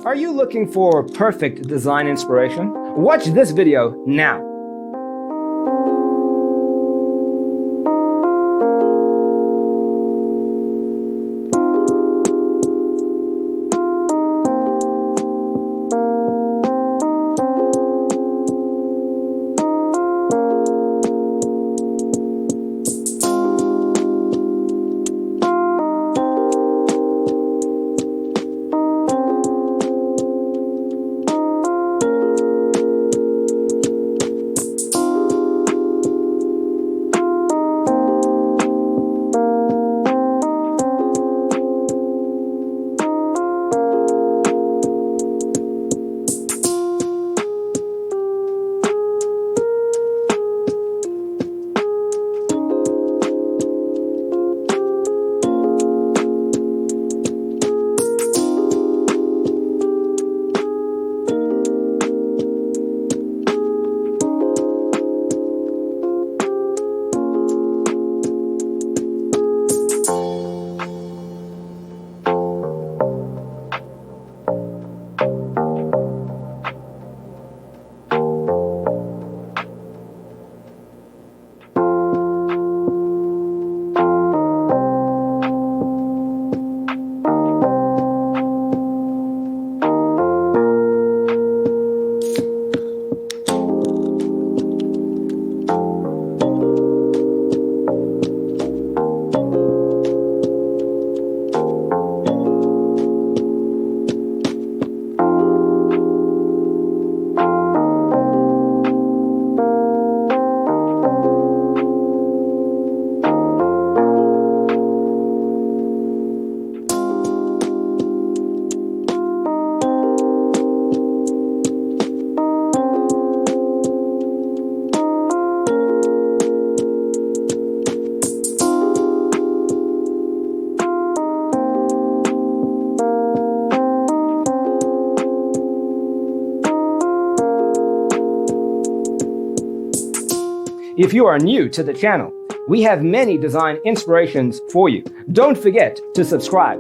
Are you looking for perfect design inspiration? Watch this video now. If you are new to the channel, we have many design inspirations for you. Don't forget to subscribe.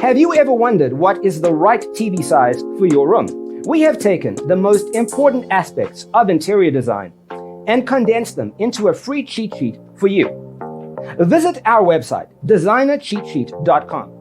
Have you ever wondered what is the right TV size for your room? We have taken the most important aspects of interior design and condensed them into a free cheat sheet for you. Visit our website, designercheatsheet.com.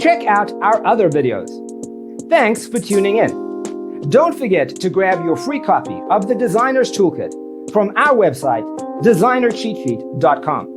Check out our other videos. Thanks for tuning in. Don't forget to grab your free copy of the Designer's Toolkit from our website, designercheatsheet.com.